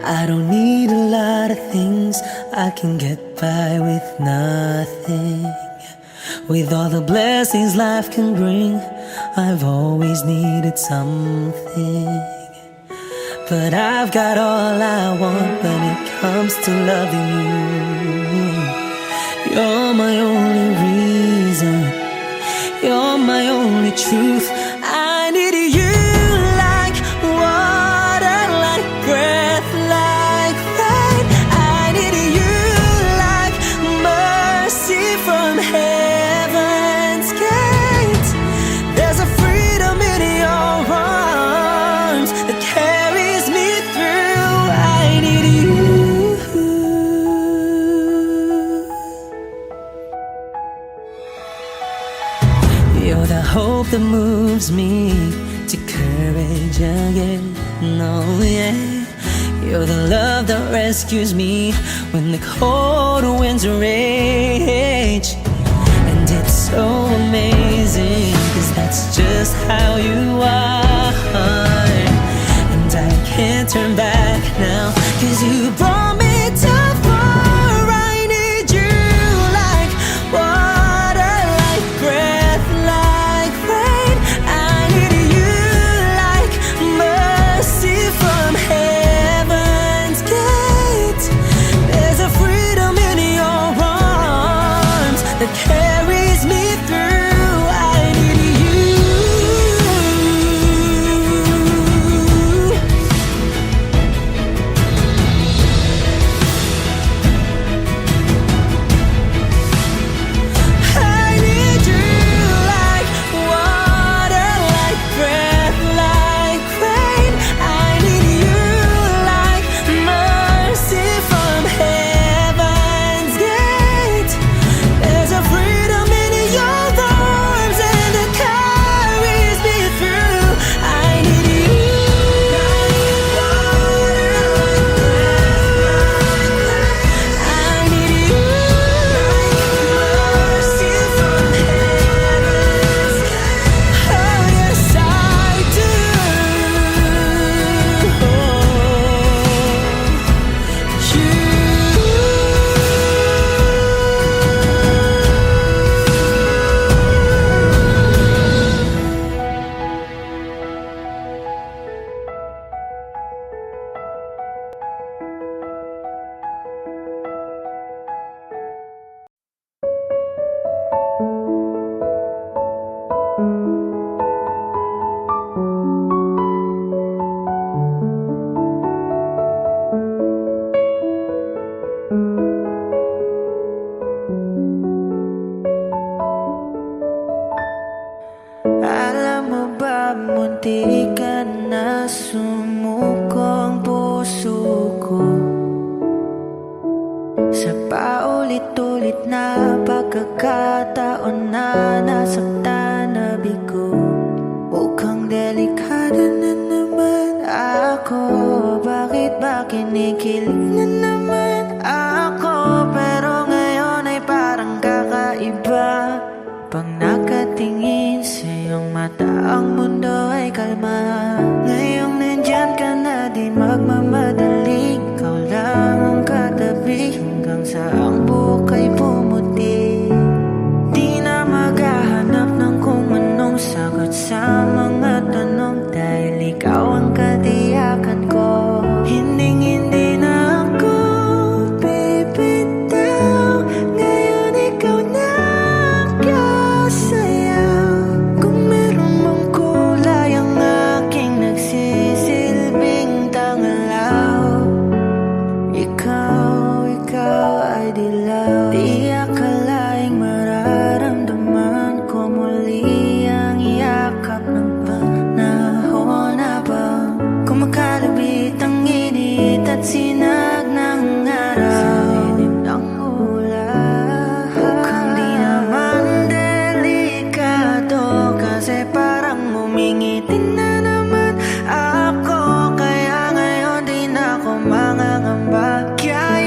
I don't need a lot of things, I can get by with nothing. With all the blessings life can bring, I've always needed something. But I've got all I want when it comes to loving you. You're my only reason, you're my only truth. I need you like water, like breath, like rain. I need you like mercy from heaven's gate. There's a freedom in your arms that carries me through. I need you. You're the hope that moves me to courage again. No, yeah. You're the love that rescues me when the cold winds rage. And it's so amazing, 'cause that's just how you are. And I can't turn back now, 'cause you brought me too far. I need you like water, like breath, like rain. I need you like mercy from heaven's gate. There's a freedom in your arms that carries me through. I need you. I need you like water, like breath, like rain. I need you like mercy from heaven's gate. There's a freedom in your arms and it carries me through. I need you. I need you like mercy from heaven's gate. Oh yes I do. Alam mo ba, munti ka na sumuko ang puso ko sa paulit-ulit na pagkakataon na nasaktan na bigo. Mukhang delikado na naman ako. Bakit ba kinikilig na naman ako? Pero ngayon ay parang kakaiba. Pag nakatingin sa iyong mata, ang mundo ay kalma. Ngayong nandyan ka na, di magmamadali. Ikaw lang ang katabi hanggang sa ang buhok ay pumuti. Di na maghahanap ng kung anong sagot sa mga tanong, dahil ikaw ang katiyakan ko. Hinding-hindi na ako bibitaw. Ngayon ikaw na sayaw. Kung meron mang kulay ang aking nagsisilbing tangalaw, ikaw ay dilaw. Di akalaing mararamdaman ko muli ang yakap ng panahon habang kumakalabit ang init at sinag ng araw sa lilim ng ulan. Mukhang di naman delikado, kasi parang umingiti na naman ako. Kaya ngayon di na ako mangangamba. Kaya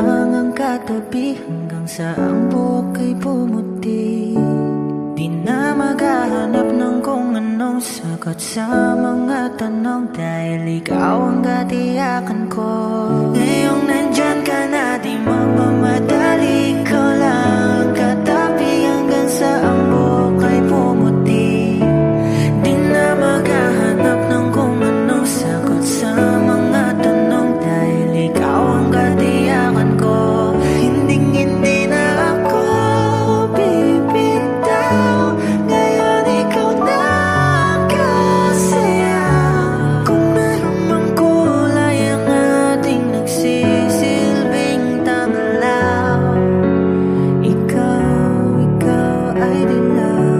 lang ang katabi hanggang sa ang buhok ay pumuti. Di na maghahanap ng kung anong sagot sa mga tanong, dahil ikaw ang katiyakan ko. Ngayong nandyan ka na, di magmamadali, ikaw lang ang katabi hanggang sa ang buhok ay pumuti. Di na maghahanap ng kung anong sagot sa mga tanong, dahil ikaw ang katiyakan ko. Hindi na ako bibitaw, ngayon ikaw na ang kasaya. Kung meron mang kulay ang ating nagsisilbing tanglaw, ikaw ay dilaw.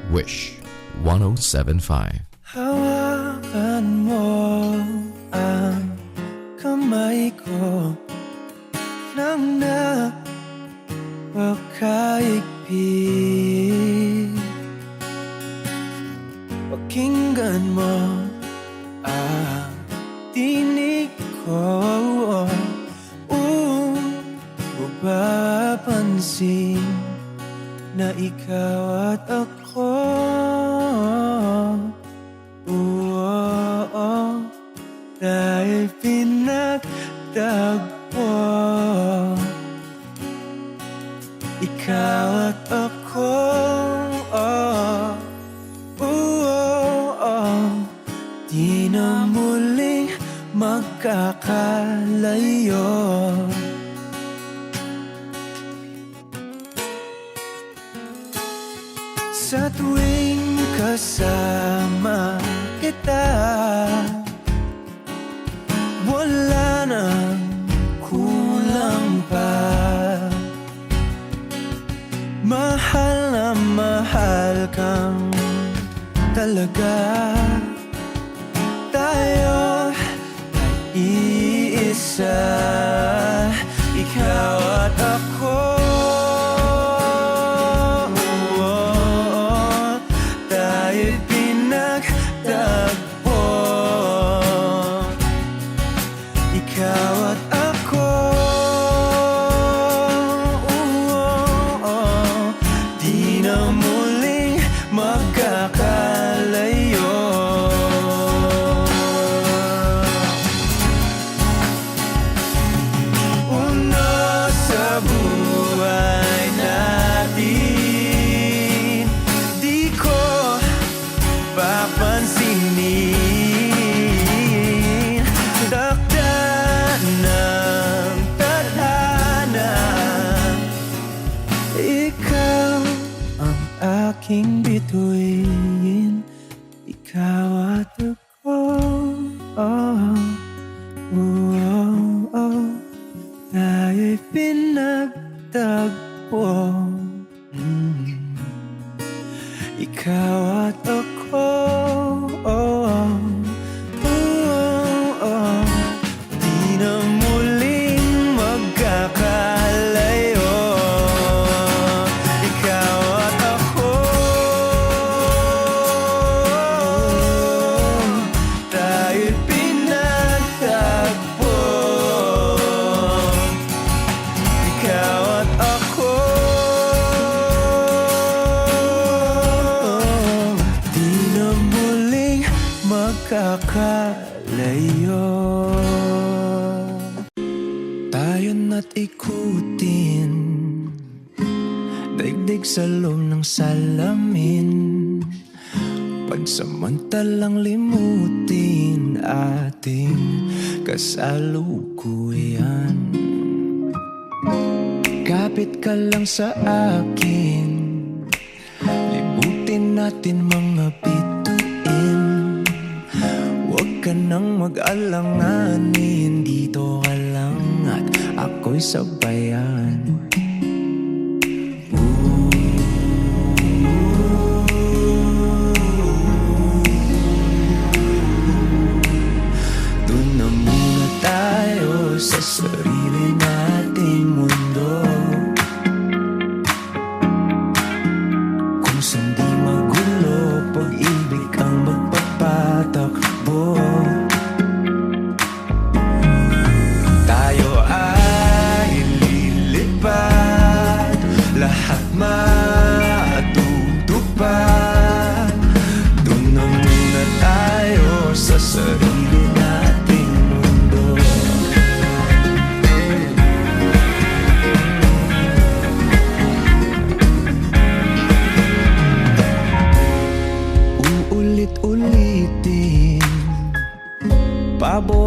Wish 107.5. Hawakan mo ang kamay ko nang napakaigpit. Pakinggan mo ang tinig ko, mapapansin na ikaw at ako, dahil pinagtagpo. Ikaw at ako, di na muling magkakalayo. Sa tuwing kasama kita, wala nang kulang pa. Mahal na mahal kang talaga. Tayo ay iisa, ikaw at ako. Aking bituin, ikaw at ako, tayo'y pinagtagpo. Ikaw at ako, di na muling magkakalayo. Ikaw at ako, tayo'y pinagtagpo. Ikaw at ako, di na muling magkakalayo. Tayo na't ikutin, daigdig sa loob ng salamin, pansamantalang limutin ating kasalukuyan. Kapit ka lang sa akin, libutin natin mga bituin. Huwag ka nang mag-alanganin, dito ka lang at ako'y sabayan.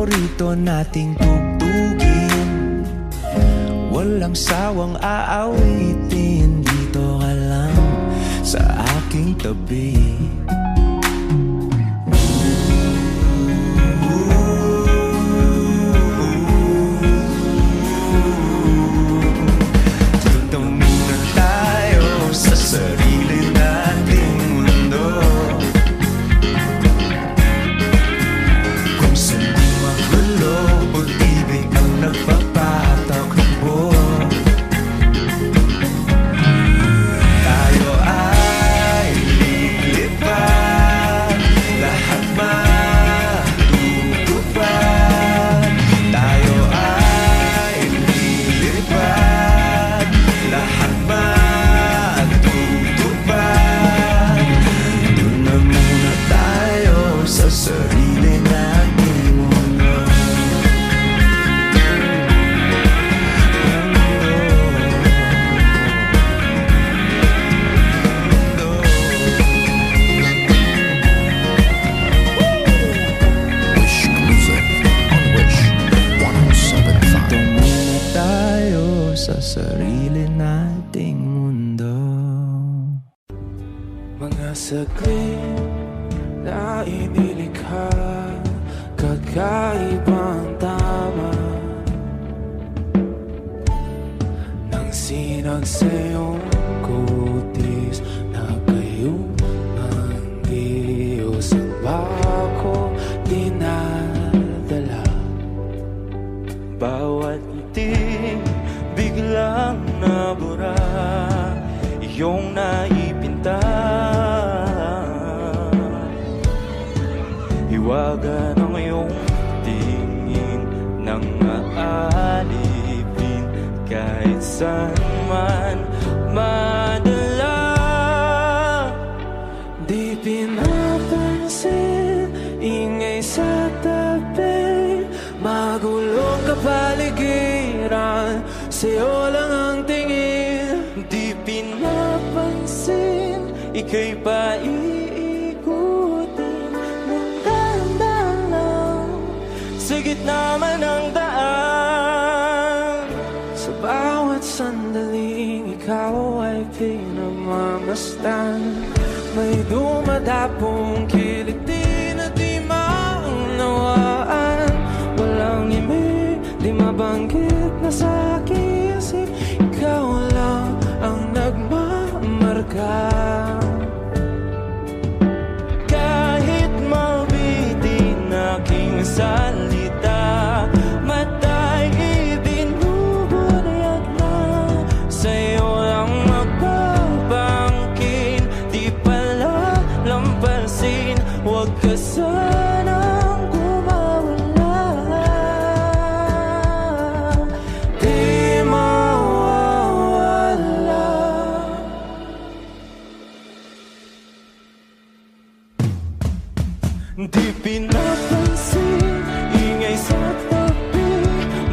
paborito nating tugtugin. Walang sawang aawitin, dito ka lang sa aking tabi. Dito muna tayo sa sarili nating mundo, kung saan di magulo, pag-ibig ang nagpapatakbo. Tayo ay lilipad, lahat matutupad. Tayo ay lilipad, lahat matutupad. Doon na muna tayo sa sarili nating mundo. Wish Music on Wish 1075. Doon muna tayo sa sarili nating mundo. Mga saglit na inilikha, kakaibang tama nang sinag sa iyong kutis na kayong ang Diyos ang bako dinadala. Bawat ngiti biglang nabura, iyong naipinta. Hiwaga ng iyong tingin nang aalipin, kahit saan man madala. Di pinapansin, ingay sa tabi, magulong kapaligiran, sa'yo lang ang tingin. Di pinapansin, ika'y paiikutin ng dahan-dahan lang, sa gitna man ng daan. Sa bawat sandaling ikaw ay pinagmamasdan, may dumadapong kiliti na di maunawaan. Walang imig, di mabanggit na sa aking isip, ikaw lang ang nagmamarka. Kahit mabitin aking salita, mata'y ibinubunayag na, sa'yo lang magbabangkin. Di pala lampasin, huwag ka sanang gumawala. Di mawawala. Di pinapansin, ingay sa tabi,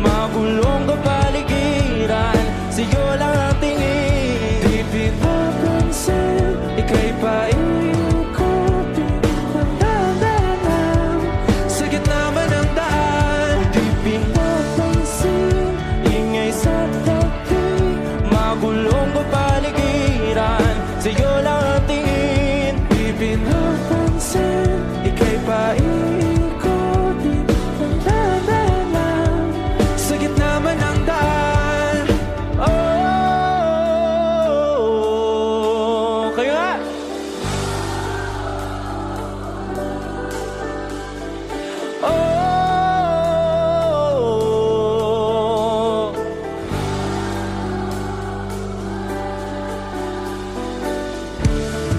magulong kapaligiran, sa'yo lang ang tingin. Di pinapansin, ika'y paikutin ng dahan-dahan, sa gitna man ng daan. Di pinapansin, ingay sa tabi, magulong kapaligiran, sa'yo lang ang tingin. Di pinapansin, ika'y paikutin ng dahan-dahan, sa gitna man ng daan. Oh, kayo nga. Oh,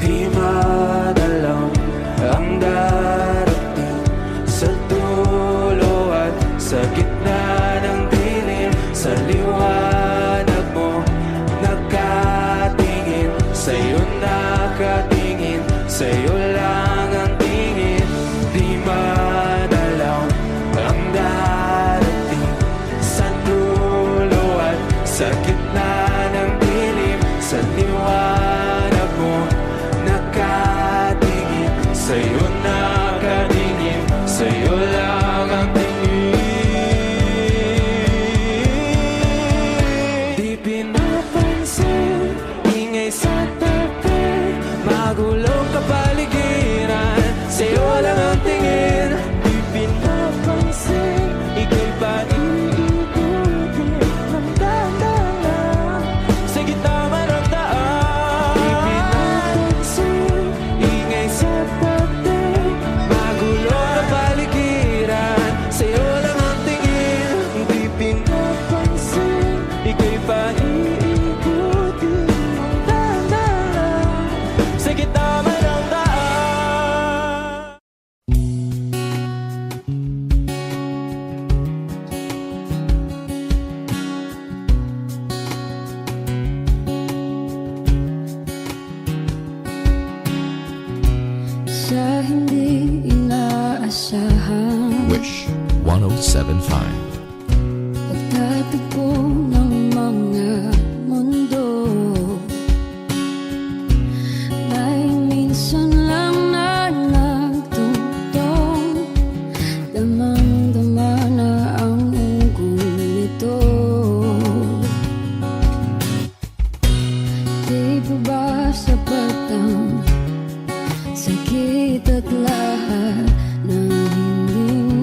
di madalang ang darating, sa dulo at sa gitna ng dilim, sa liwanag mo nakatingin, sa'yo nakatingin, sa'yo lang ang tingin. Di madalang ang darating, sa dulo at sa gitna ng dilim, sa liwanag mo nakatingin, sa'yo nakatingin, sa'yo lang ang tingin. magulong kapaligiran, sa'yo lang ang tingin, di pinapansin, ika'y pa iikutin ng dahan-dahan sa gitna man ng daan. Di pinapansin, ingay sa dating, magulong kapaligiran, sa'yo lang ang tingin, di pinapansin, ika'y pa iikutin ng dahan-dahan sa gitna man ng daan. Sa hindi inaasahan Wish 1075. pagtatagpo ng mga mundo, may minsan lang na nagtutong, damang-dama na ang unggoy nito. Di ba ba sapat ang sakit at lahat ng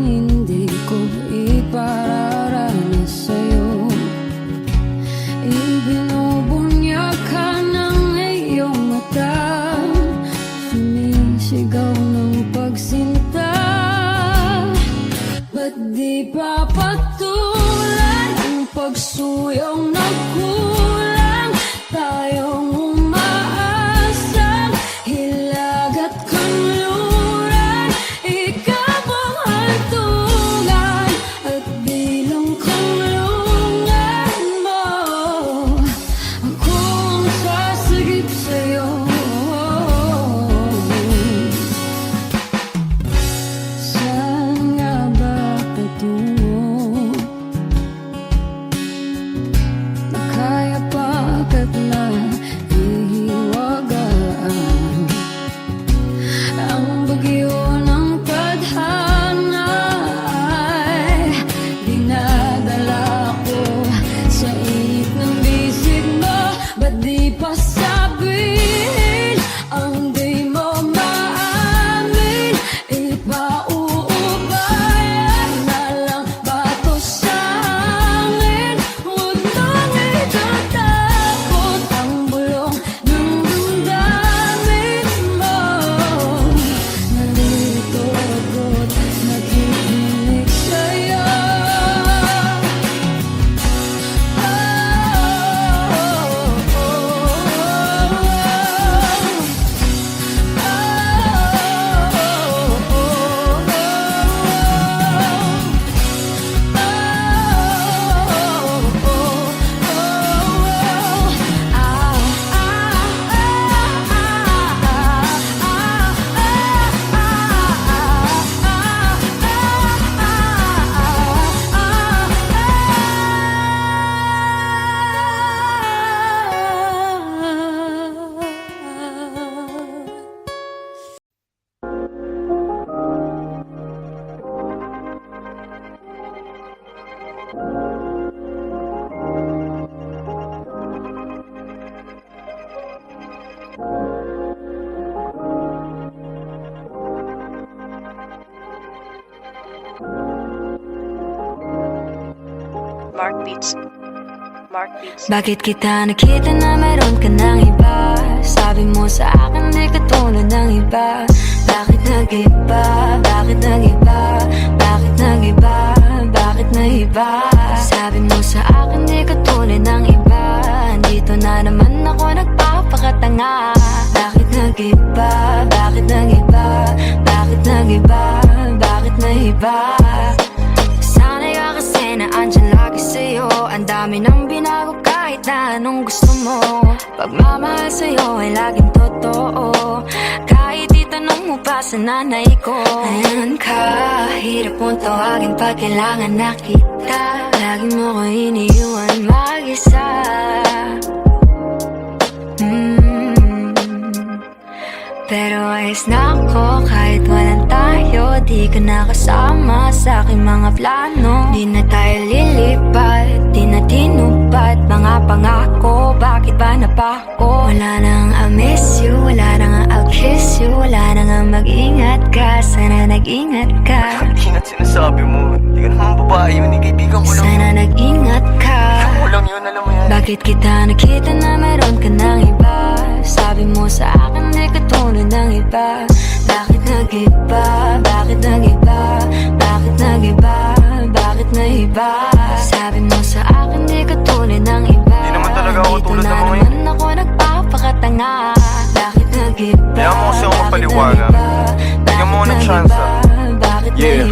hindi ko ipararanas sa'yo? Ibinubunyag ka ng iyong mata, sumisigaw ng pagsinta. Ba't di pa patulan ang pagsuyong nagkulang? Tayong umaasang hilag at kanluran, ikaw ang hantungan at bilang kanlungan mo. Akong sasagip sa'yo. Saan nga ba patungo? Nakaya pagkat nahihiwagaan ang bagyo ng tadhana ay dinadala ko sa init ng bisig mo. Ba't di pa sabihin ang di mo maamin? Ipauubayan na lang ba to sa akin? Huwag nang itatakot ang bulong ng damdamin mo. Nandito ako't nakikinig sa'yo. Mark Beats. Mark Beats. Bakit kita nakita na meron ka ng iba? Sabi mo sa akin di ka tulad ng iba. Bakit nag-iba? Bakit nag-iba? Bakit nag-iba? Bakit nag-iba? Sabi mo sa akin di ka tulad ng iba. Dito na naman ako nagpapakatanga. Bakit nag-iba? Bakit nag-iba? Bakit nag-iba? Bakit nag-iba? Sanay ka kasi na andyan lagi sa'yo. Ang dami nang binago kahit na anong gusto mo. Pagmamahal sa'yo ay laging totoo. Kahit itanong mo pa sa nanay ko. Ayan ka, hirap mong tawagin pag kailangan na kita. Lagi mo ko iniiwan mag-isa. Pero ayos na ako kahit walang tayo. Di ka nakasama sa aking mga plano. Di na tayo lilipat, di na tinupad mga pangako. Bakit ba napako? Wala nang I miss you, wala nang I'll kiss you. Wala nang mag-ingat ka, sana nag-ingat ka. Ingat sinasabi mo. Hindi ka naman babae yun, kaibigan ko lang. Sana nag-ingat ka. Ako lang yun, alam mo yan. Bakit kita nakita na meron ka ng iba? Sabi mo sa akin di ka tulad ng iba. Bakit nag-iba? Bakit nag-iba? Bakit nag-iba? Bakit nag-iba? Sabi mo sa akin di ka tulad ng iba. Di naman talaga ako tulad ng mga Dito na naman ako nagpapakatanga. Bakit nag-iba? Kaya mo kasi ako magpaliwanag. Bigyan mo ako ng chance. Yeah,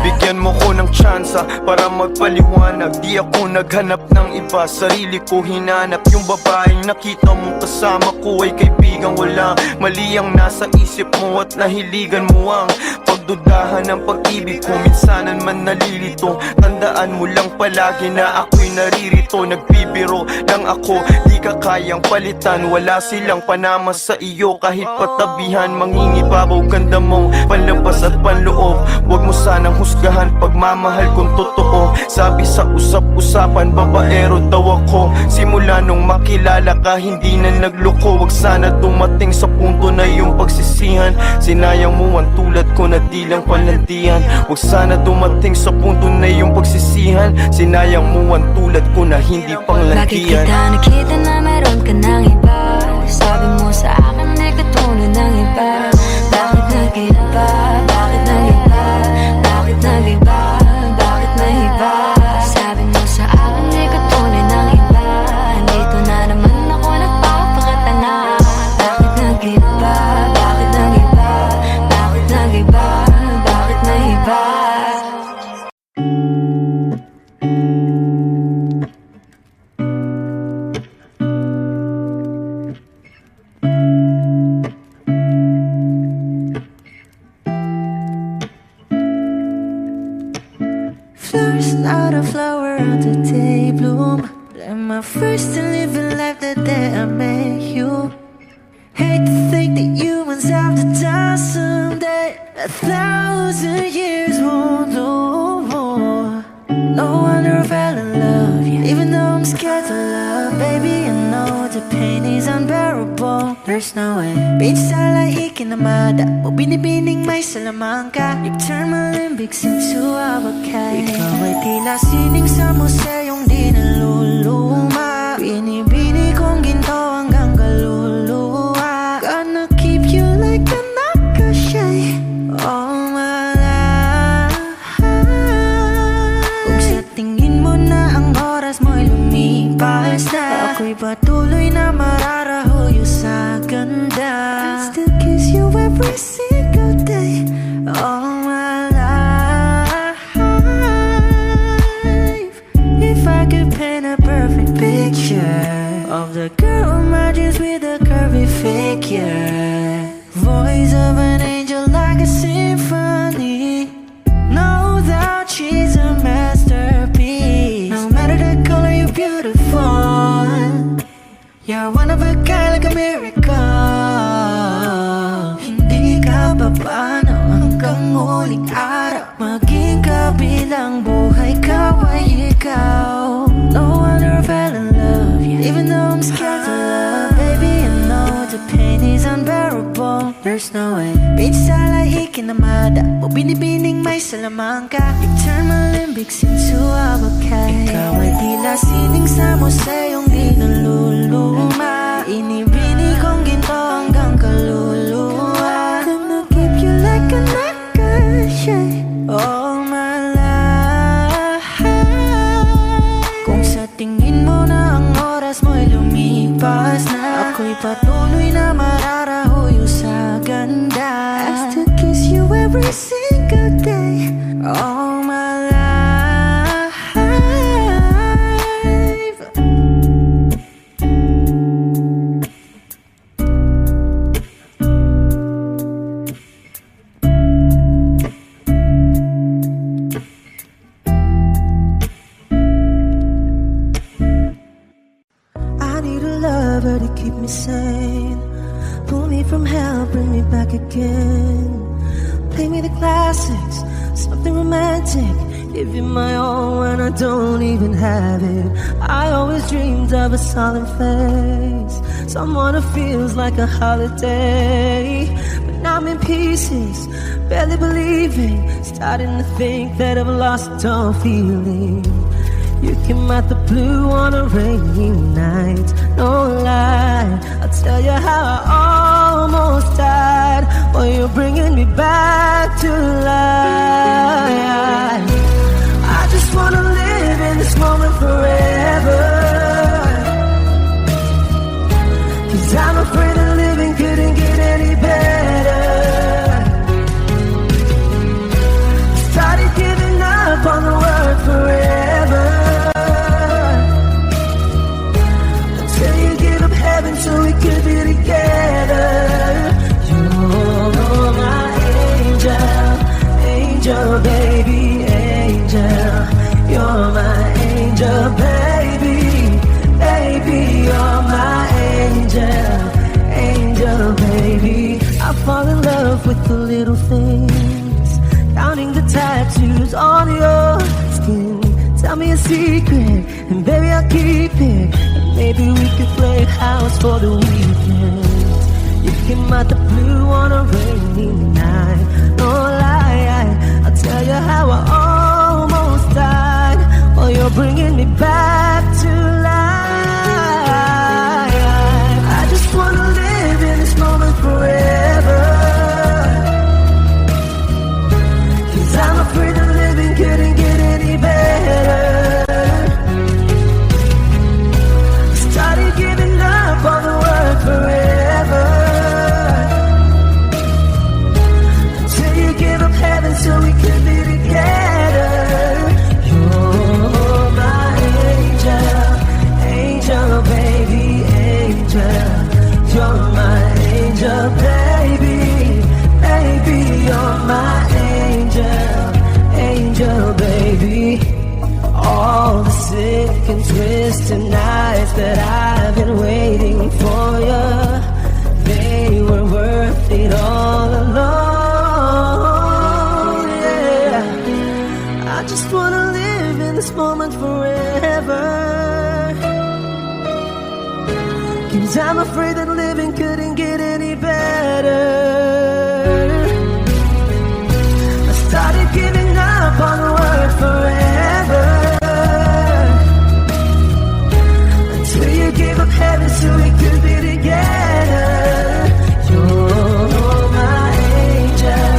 bigyan mo ko ng tsansa para magpaliwanag. Di ako naghanap ng iba, sarili ko hinanap. Yung babaeng nakita mong kasama ko ay kaibigan. Wala mali ang nasa isip mo at nahiligan mo ang pagdudahan ng pag-ibig ko. Minsanan man nalilito, tandaan mo lang palagi na ako'y naririto. Nagbibiro lang ako, di ka kayang palitan. Wala silang panama sa iyo kahit patabihan. Mangingibabaw ganda mong panlabas at panloob. Huwag mo sanang husgahan pagmamahal kung totoo. Sabi sa usap-usapan, babaero daw ako. Simula nung makilala ka, hindi na nagloko. Huwag sana dumating sa punto na yung pagsisihan. Sinayang mo ang tulad ko na di lang palandian. Huwag sana dumating sa punto na yung pagsisihan. Sinayang mo ang tulad ko na hindi panglandian. Bakit kita nakita na meron ka ng iba? Sabi mo sa akin di ka tulad ng iba. Bakit nag-iba? Bakit nag-iba? Bakit nag-iba? Bakit nag-iba? Sabi mo sa akin di ka tulad ng iba. Dito na naman ako nagpapakatanga. Bakit nag-iba? Bakit nag-iba? Bakit nag-iba? Bakit nag-iba? Flowers not a flower on the day bloom. Like my first to live in life the day I met you. Hate to think that humans have to die someday. 1,000 years won't do more. No wonder I fell in love, yeah. Even though I'm scared to love, baby, I know the pain is unbearable. There's no way. Pinsan lahi kinamada mo, binibining may salamangka. You've turned my limbics into avocado. Ikaw ay tila sining sa museyong di naluluma. Binibini kong ginto hanggang kaluluwa. Gonna keep you like a nakashay all my life. Kung sa tingin mo na ang oras mo'y lumipas na, ako'y patuloy na mararahuyo sa ganda. I still kiss you every single day all my life. If I could paint a perfect picture of the girl in my dreams with a curvy figure, voice of an angel like a symphony, no doubt she's a masterpiece. No matter the color, you're beautiful. You're one of a kind, like a miracle. Hindi ka papaano hanggang huling araw. Maging kabilang buhay ka ay ikaw. No wonder I fell in love, yeah. Even though I'm scared to love, baby, I know the pain is unbearable. There's no way. Pinsan lahi kinamada mo, binibining may salamangka. You turn my limbics into avocado. Ikaw ay tila sining sa museyong di naluluma. Inibini kong ginto hanggang kaluluwa. Gonna keep you like a nakashay all my life. Kung sa tingin mo na ang oras mo'y lumipas na, ako'y patuloy na mararahuyo sa ganda. I still kiss you every single day all my life. I need a lover to keep me sane, pull me from hell now, bring me back again. Play me the classics, something romantic. Give you my all when I don't even have it. I always dreamed of a solemn face, someone who feels like a holiday. But now I'm in pieces, barely believing, starting to think that I've lost all feeling. You came out the blue on a rainy night, no lie. I'll tell you how I almost died, while you're bringing me back to life. I just wanna live in this moment forever, 'cause I'm afraid that living couldn't get any better. Started giving up on the word forever, until you give up heaven so we could be together. You're my angel, angel baby, angel. You're my angel baby, baby. You're my angel, angel baby. I fall in love with the little things, counting the tattoos on your skin. Tell me a secret, and baby I'll keep it. And maybe we could play house for the weekend. You came out the blue on a rainy night, no lie. I'll tell you how I almost died, while you're bringing me back to life. I just wanna live in this moment forever, 'cause I'm afraid that living couldn't get any better. Started giving up on the word forever, until you give up heaven so we could be together. You're my angel, angel baby, angel. You're my angel baby, baby. You're my angel, angel baby. All the sick and twisted nights that I've been waiting for you, they were worth it all alone. Yeah, I just wanna live in this moment forever, 'cause I'm afraid that living couldn't get any better. I started giving up on the word forever, until you gave up heaven so we could be together. You're my angel,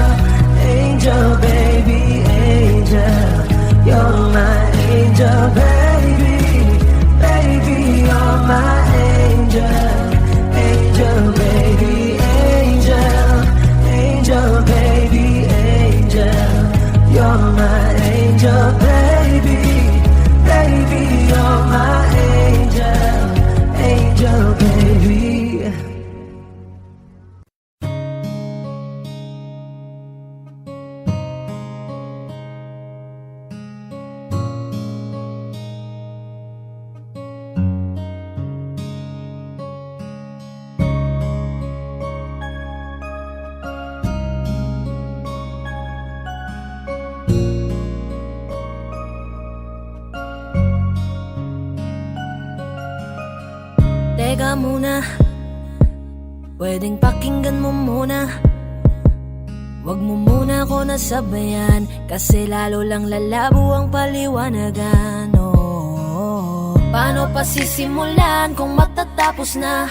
angel baby, angel. You're my angel baby, baby. You're my angel, angel baby, angel. Angel baby, angel. You're my angel baby, baby. You're my angel, angel baby. Teka muna, pwedeng pakinggan mo muna. Wag mo muna ako nasabayan, kasi lalo lang lalabo ang paliwanagan. Oh, paano pa sisimulan kung matatapos na?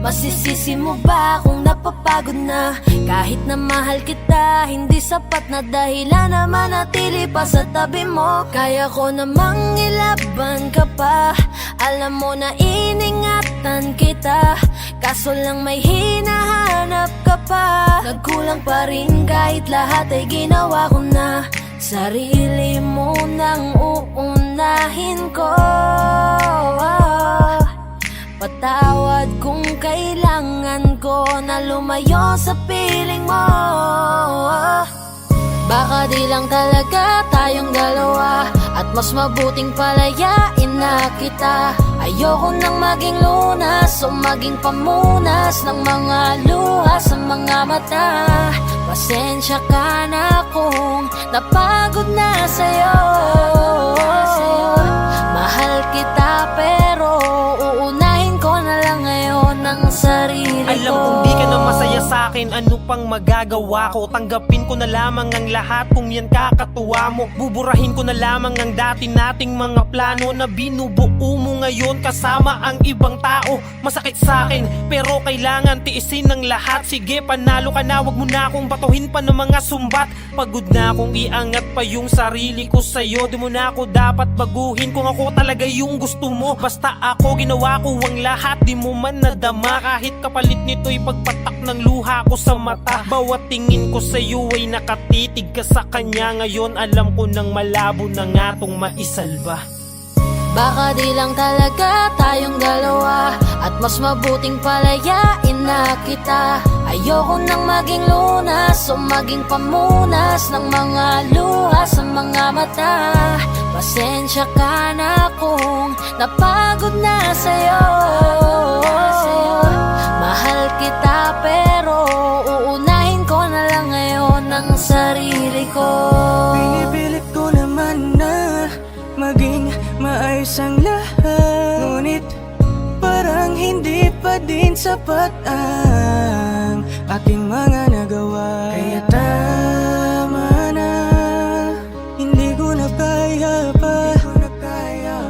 Masisisi mo ba kung napapagod na? Kahit na mahal kita, hindi sapat na dahilan na manatili pa sa tabi mo. Kaya ko namang ilaban ka pa, alam mo na iningatan kita, kaso lang may hinahanap ka pa. Nagkulang pa rin kahit lahat ay ginawa ko na. Sarili mo nang uunahin ko. Patawad kung kailangan ko na lumayo sa piling mo. Baka di lang talaga tayong dalawa, at mas mabuting palayain na kita. Ayoko nang maging lunas o maging pamunas ng mga luha sa mga mata. Pasensya ka na kung napagod na sa'yo. Mahal kita pero uunahin ko na lang ngayon ang sarili ko. Alam kong di ka na masaya sa'kin, ano pang magagawa ko? Tanggapin ko na lamang ang lahat kung yan kakatuwa mo. Buburahin ko na lamang ang dati nating mga plano na binubuo mo ngayon kasama ang ibang tao. Masakit sa'kin pero kailangan tiisin ng lahat. Sige, panalo ka na, wag mo na akong batuhin pa ng mga sumbat. Pagod na akong iangat pa yung sarili ko sa'yo. Di mo na ako dapat baguhin kung ako talaga yung gusto mo. Basta ako, ginawa ko ang lahat, di mo man nadama. Kahit kapalit nito'y pagpatak ng luha ko sa mata. Bawat tingin ko sa'yo ay nakatitig ka sa kanya. Ngayon alam ko nang malabo na nga tong maisalba. Baka di lang talaga tayong dalawa, at mas mabuting palayain na kita. Ayoko nang maging lunas o maging pamunas ng mga luha sa mga mata. Pasensya ka na kung napagod na sa'yo. Mahal kita pero uunahin ko na lang ngayon ang sarili ko. Pinipilit ko naman na maging maayos ang lahat, ngunit parang hindi pa din sapat ang aking mga nagawa. Kaya tama na, hindi ko na kaya pa,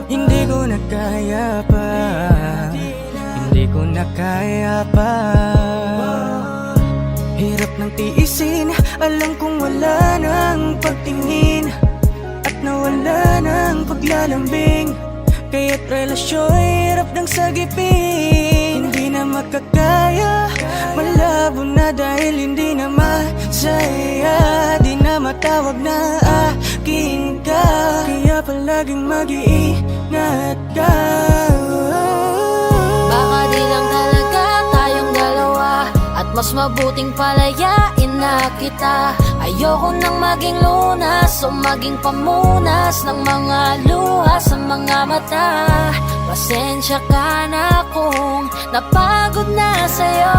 hindi ko na kaya pa, hindi ko na kaya pa. Hirap ng tiisin, alam kong wala nang pagtingin at nawala ng paglalambing. Kaya't relasyo'y hirap ng sagipin. Hindi na makakaya, malabo na dahil hindi na masaya. Di na matawag na akin ka, kaya palaging mag-iingat ka. Baka di lang talaga tayong dalawa, at mas mabuting palayain na kita. Ayoko nang maging lunas o maging pamunas ng mga luha sa mga mata. Pasensya ka na kung napagod na sa'yo.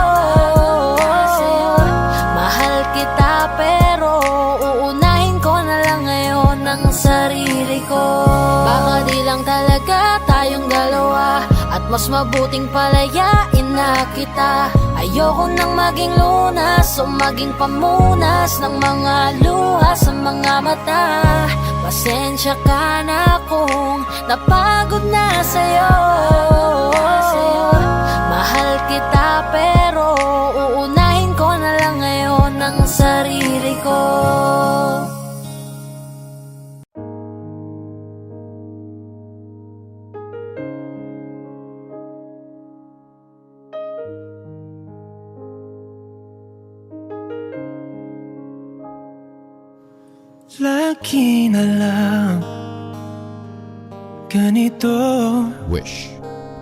Mahal kita pero uunahin ko na lang ngayon ang sarili ko. Baka di lang talaga tayong dalawa, at mas mabuting palayain na kita. Ayoko nang maging lunas o maging pamunas ng mga luha sa mga mata. Pasensya ka na kung napagod na sa'yo. Mahal kita pero uunahin ko na lang ngayon ang sarili ko. Lagi na lang ganito, Wish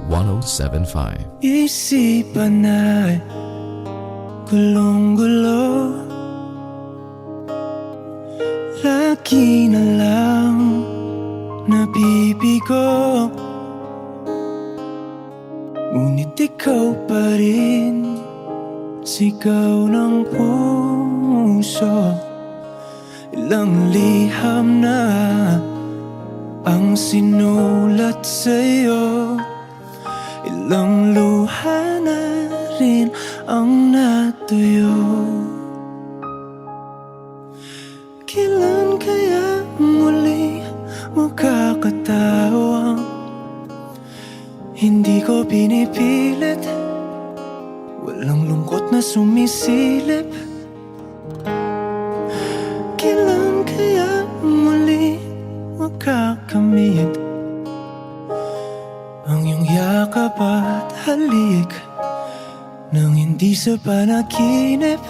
1075. isipan ay gulong-gulo. Lagi na lang nabibigo, ngunit ikaw pa rin sigaw ng puso. Ilang liham na ang sinulat sa'yo, ilang luha na rin ang natuyo. Kailan kaya muli makakatawang hindi ko pinipilit, walang lungkot na sumisilip. Kailan kaya muli makakamit ang iyong yakap at halik nang hindi sa panaginip?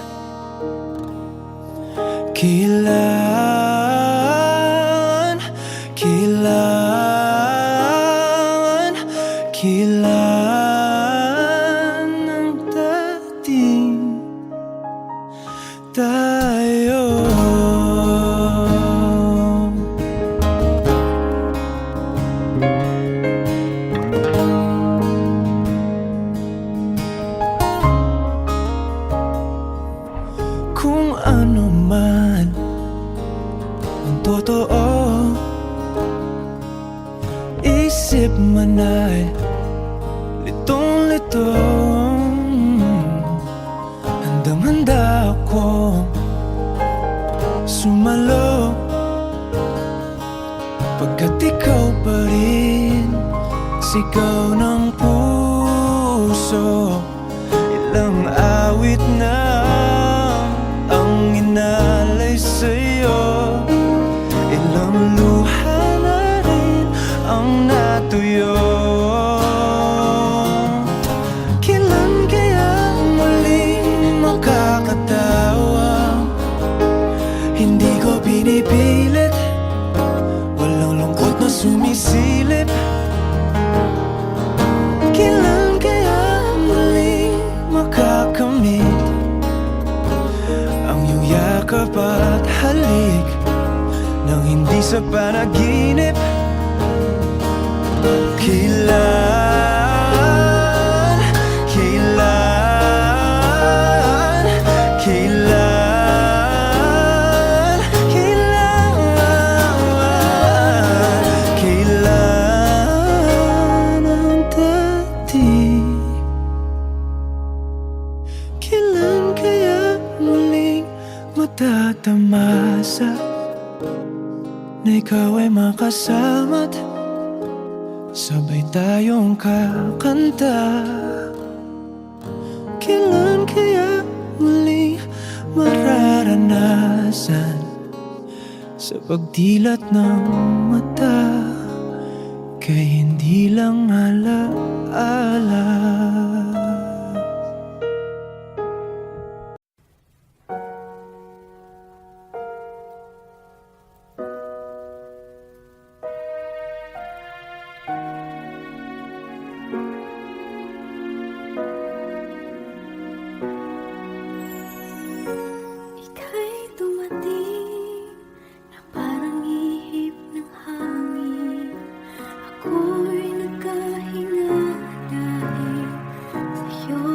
Kailan, kailan, kailan ang dating tayo? ano man ang totoo. Isip man ay litong-litong, handang-handa akong sumalo, pagkat ikaw pa rin sigaw ng puso. Ilang awit na ang inalay sa'yo, ilang luha na rin ang natuyo. Kailan kaya muling makakatawa? Hindi ko pinipilit, walang lungkot na sumisilip. Kailan kaya muling makakamit ang iyong yakap at halik nang hindi sa panaginip? Kailan, kailan, kailan, kailan ang dating? Kailan kaya muling matatamasa na ikaw ay makasama't sabay tayong kakanta? Kailan kaya muling mararanasan sa pagdilat ng mata kay hindi lang alaala? Ika'y dumating na parang ihip ng hangin. Ako'y nagkahinga dahil sa'yo.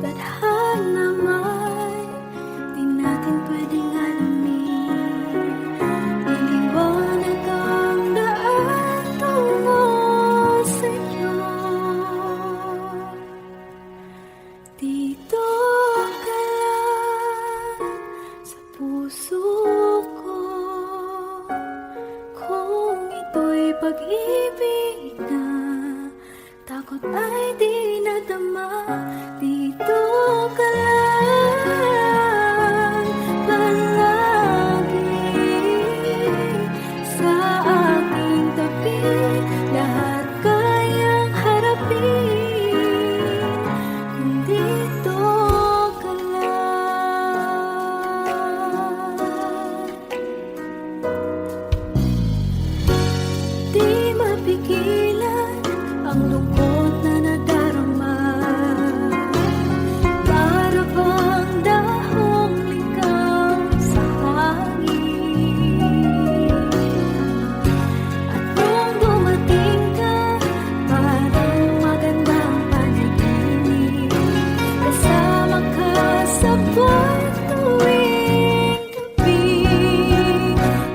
Tadhana man, di natin pwedeng alamin. Iliwanag ang daan tungo sa'yo. Dito ka lang sa puso ko, kung ito'y pag-ibig na takot ay di nadama. Dito ka lang palagi sa aking tabi, lahat kayang harapin kung dito ka lang. Di mapigilan ang lungkot na nadarama, para bang dahong ligaw sa hangin. At nung dumating ka, parang magandang panaginip, kasama ka sa buwan tuwing gabi.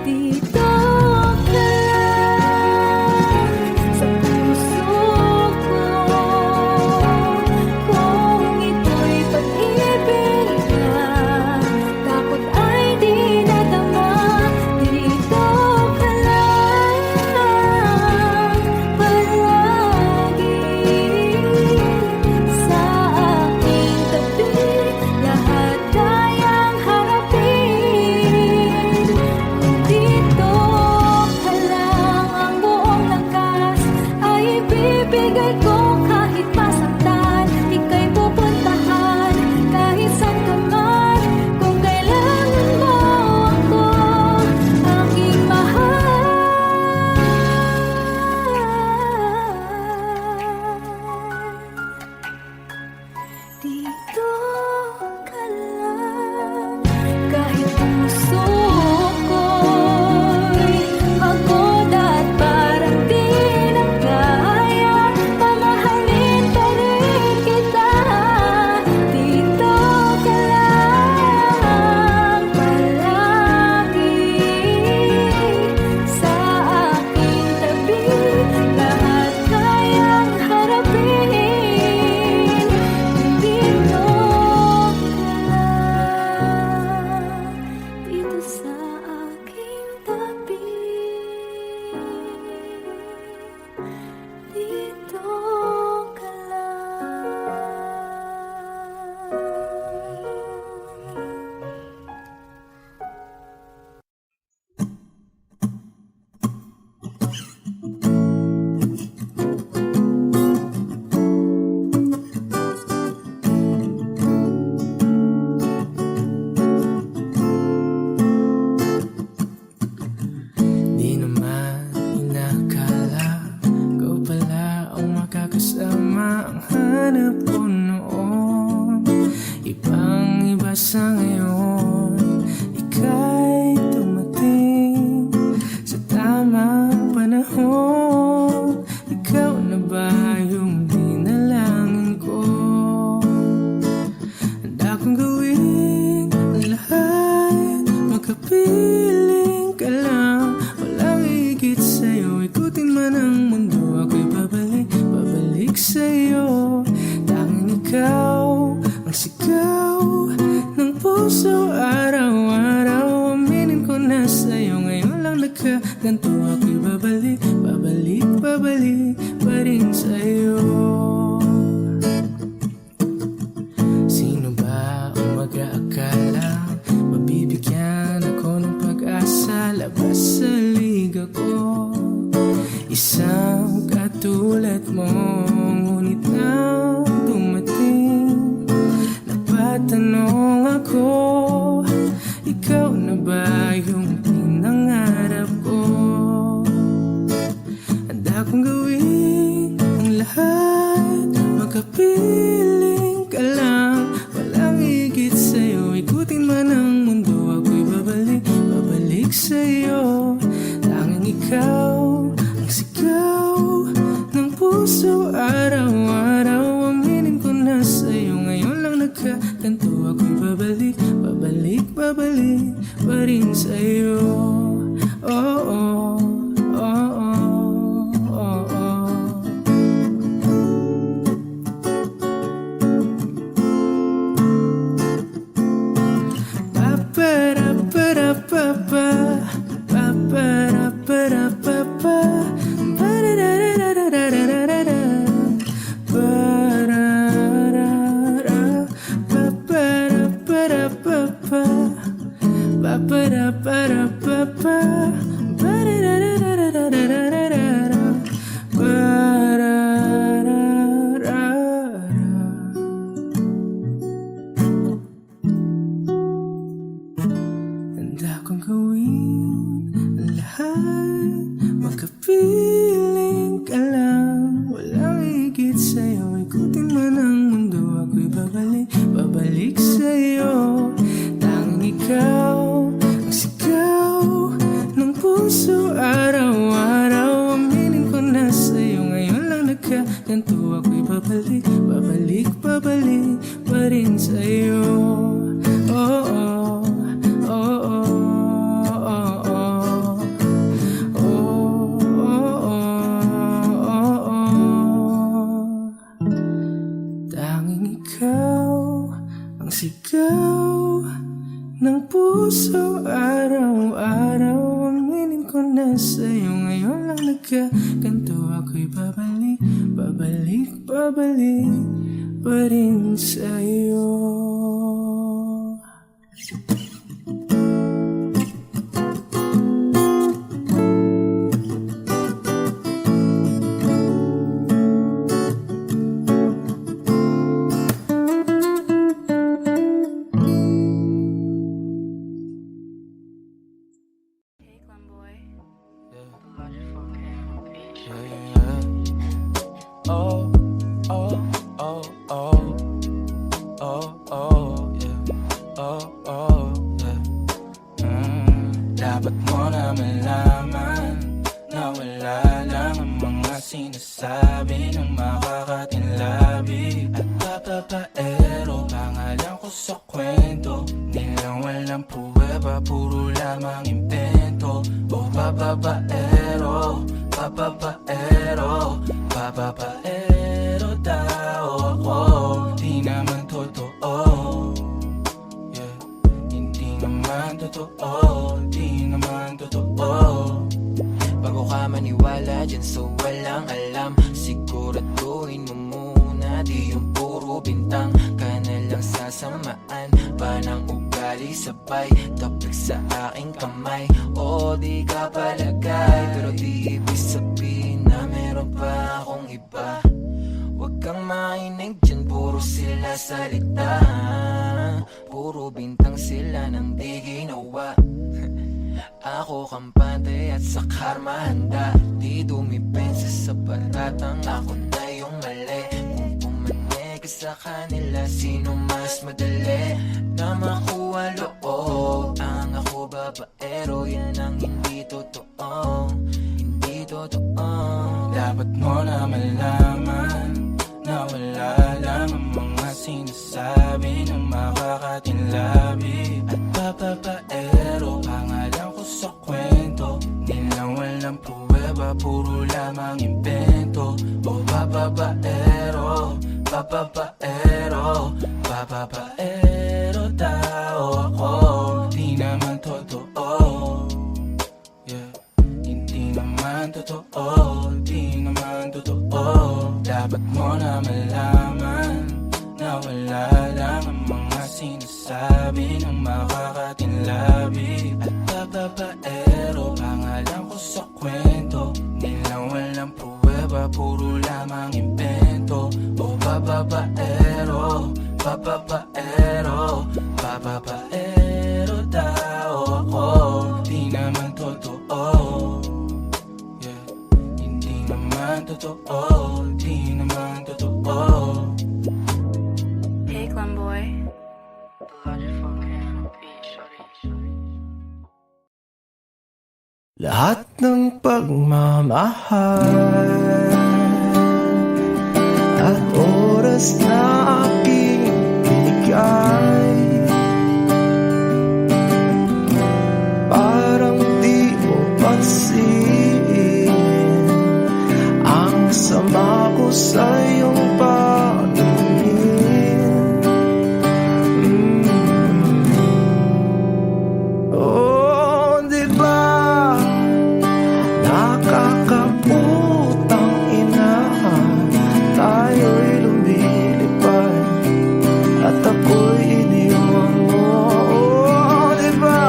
Dito ka lang sa puso ko, kung ito'y pag-ibig na takot ay di nadama. Dito ka lang palagi sa aking tabi, lahat kayang harapin kung dito ka lang. Ang buong lakas ay ibibigay ko kahit masaktan. Ika'y pupuntahan kahit saan ka man, kung kailangan mo ako, aking mahal. Dito ka lang, kahit puso ko'y pagod at parang di na kaya, mamahalin pa rin kita. Dito sa ngayon, ika'y dumating sa tamang panahon. Ikaw na ba yung dinalangin ko? Handa kong gawin ang lahat, makapiling ka lang. Walang higit sa'yo, ikutin man ang mundo, ako'y babalik sa'yo. Tanging ikaw ang sigaw ng puso araw-araw. Aminin ko na sa'yo, ngayon lang nagkaganto, ako'y babalik pa rin sa'yo. Sino ba ang mag-aakala mabibigyan ako ng pag-asa? Labas sa liga ko, isang katulad mo. Ngunit nang dumating, napatanong ako, ikaw na ba yung pinangarap ko? Handa kong gawin ang lahat, makapiling ka lang. Walang higit sa'yo, ikutin man ang mundo, ako'y babalik sa'yo. Tanging ikaw ang sigaw ng puso araw-araw. Aminin ko na sa'yo, ngayon lang nagkaganto, ako'y babalik pa rin sa'yo. Oh, oh, oh, oh, oh, oh. Handa kong gawin ang lahat, makapiling ka lang. Walang higit sa'yo, ikutin man ang mundo, ako'y babalik sa'yo. Tanging ikaw ang sigaw ng puso araw-araw. Aminin ko na sa'yo, ngayon lang nagkaganto, ako'y babalik pa rin sa'yo. Oh, oh, oh, oh, oh, oh. Oh, oh, oh, oh. Tanging ikaw ang sigaw ng puso araw-araw. Aminin ko na sa'yo, ngayon lang nagkaganto, ako'y babalik pa rin sa'yo. Oh, oh, oh, oh, oh, oh, yeah. Oh, oh, yeah. Dapat mo na malaman na wala lang ang mga sinasabi ng makakatinlabi at papapaero. Pangalan ko sa kwento, nilang walang pruweba, puro lamang impento. Oh, papapaero, papapaero, papapaero daw ako. Di naman totoo, yeah. Hindi naman totoo, di naman totoo. Bago ka maniwala dyan sa walang alam, siguraduhin mo muna di yung puro bintang. Ka na lang sasamaan pa ng ugali, sabay tapik sa aking kamay. O di ka palagay, pero di ibig sabihin na meron pa akong iba. Huwag kang mainig dyan, puro sila salita, puro bintang sila nang di ginawa. Ako kampante at sa karma handa, di dumipensa sa paratang ako na yung mali. Kung pumanig ka sa kanila, sino mas madali na makuha loob? Ang ako babaero, yan ang hindi totoo, hindi totoo. Dapat mo na malaman na wala lang ang mga sinasabi ng makakatinlabi at papapaero. Pangalan ko sa kwento, nilang walang pruweba, puro lamang invento. O papapaero, papapaero, papapaero tao ako, di naman totoo. Yeah. Hindi naman totoo, di naman totoo. Dapat mo na malaman na wala lang ang mga sinasabi ng makakatinlabi at papapaero. Pangalan ko sa kwento, nilang walang pruweba, puro lamang invento. O papapaero, papapaero, papapaero tao ako, di naman totoo. Yeah. Hindi naman totoo, di naman totoo. Hey, Clem boy. Lahat ng pagmamahal at oras na aking binigay, parang di mo pansin ang sama ko sa iyong paningin. Oh, di ba nakakaputang ina, tayo'y lumilipad at ako'y iniwan mo. Oh, di ba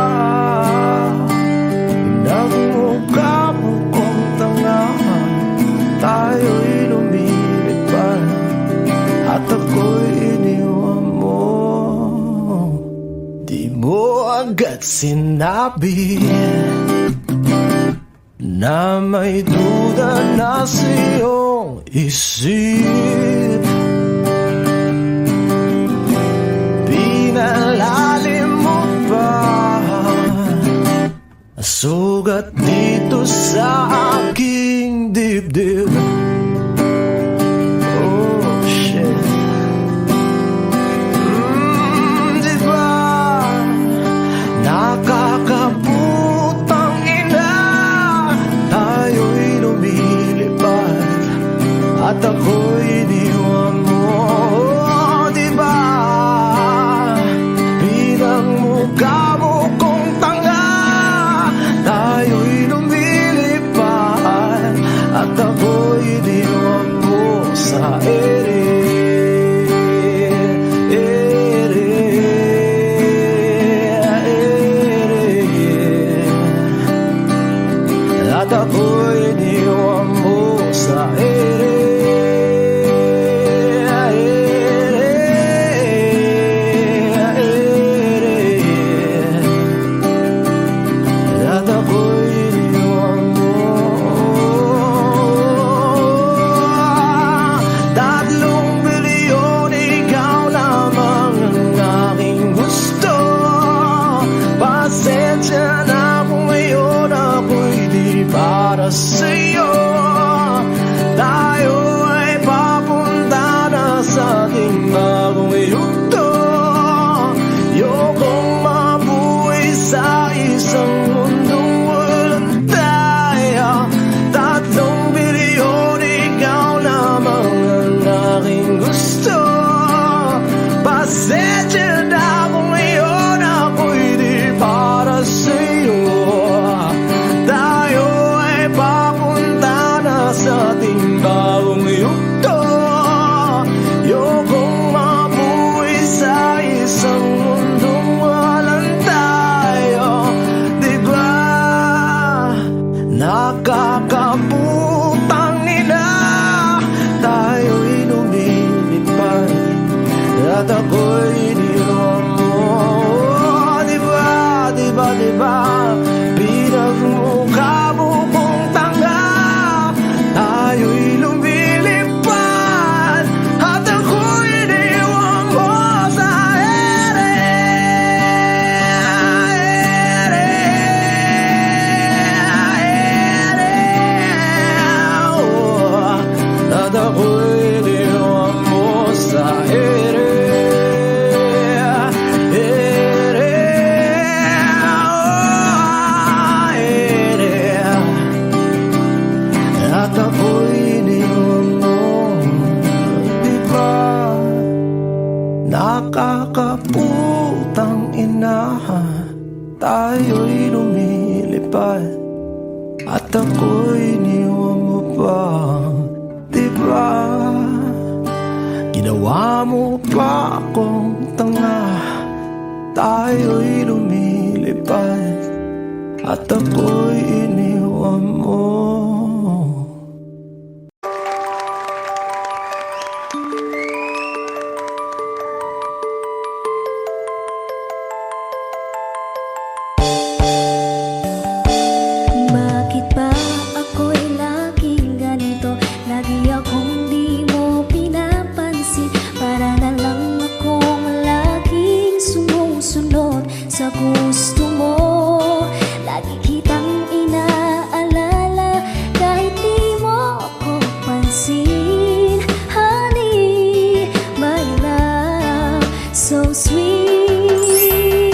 nagmukha mo kong tanga, tayo'y lumilipad at ako'y iniwan mo. Di mo agad sinabi na may duda na sa iyong isip, pinalalim mo pa sugat dito sa aking dibdib. Oh shit. Di ba nakakaputang ina, tayo'y lumilipad at ako'y iniwan mo. Oh, di ba pinagmukha mo kong tanga, tayo'y lumilipad at ako'y iniwan mo sa ere. At ako'y iniwan mo sa ere. At ako'y iniwan mo. 3 bilyon, ikaw lamang ang aking gusto. Pasensya na kung ngayon ako'y di para sa'yo. Tayo ay papunta na sa ating bagong yugto. Ayokong mabuhay sa isang mundong walang tayo. 3 bilyon, ikaw lamang ang aking gusto. Pasensya na kung ngayon ako'y di para sa'yo. Tayo ay papunta na sa ating bagong yugto. Ayokong mabuhay sa isang mundong walang tayo. Di ba nakakaputang ina, tayo'y lumilipad at ako'y iniwan mo. Di ba, di ba, di ba pinagmukha mo kong tanga, tayo'y lumilipad at ako'y iniwan Nakakaputang ina, tayo'y lumilipad at ako'y iniwan mo pa, diba? Ginawa mo pa akong tanga, tayo'y lumilipad at ako'y iniwan mo. Bakit ba ako'y laging ganito? Lagi akong di mo pinapansin. Para na lang akong laging sumusunod sa gusto mo. Lagi kitang inaalala kahit di mo ako pansin. Honey, my love, so sweet.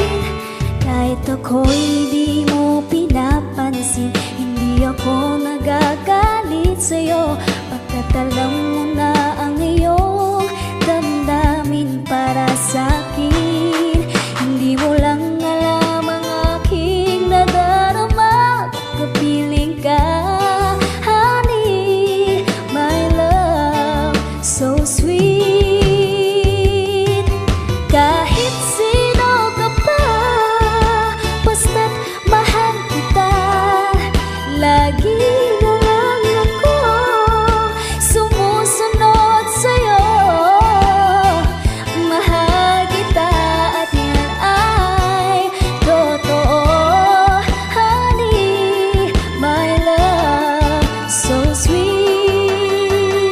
Kahit ako'y di mo pinapansin, hindi ako nagagalit sa'yo. Pagkat alam mo na ang iyong damdamin para sa'kin. Hindi mo lang alam ang aking nadarama. Pagkapiling ka, honey, my love, so sweet. Kahit sino ka pa, basta't mahal kita. Lagi na lang ako sumusunod sa'yo. Mahal kita at yan ay totoo. Honey, my love, so sweet.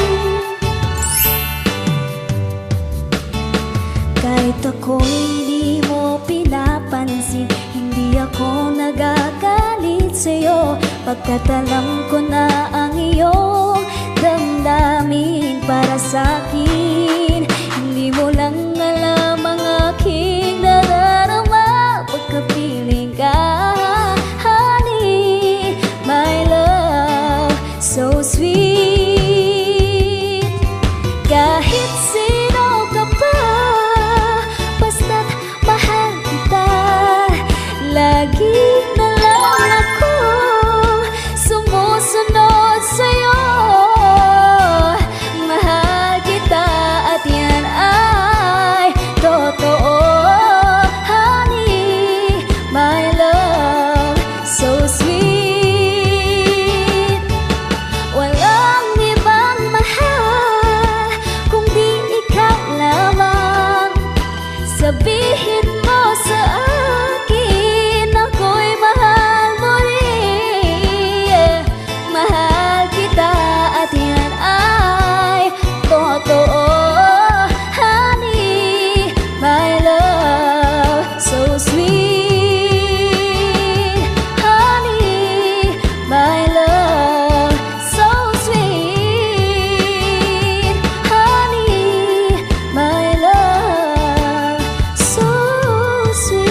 Kahit ako'y di mo pinapansin, hindi ako nagagalit sa'yo. Pagkat alam ko na ang iyong damdamin para sa'kin. Hindi mo lang alam ang aking nadarama. Pagkapiling ka, honey, my love, so sweet. Kahit sino ka pa, basta't mahal kita. Lagi na lang ako sumusunod sa'yo. Mahal kita at yan ay totoo. Honey, my love, so sweet. Walang ibang mahal kung di ikaw lamang. Sabihin mo sa akin, ako'y mahal mo rin. Mahal kita at yan ay totoo. Honey, my love, so sweet. Honey, my love, so sweet. Honey, my love, so sweet.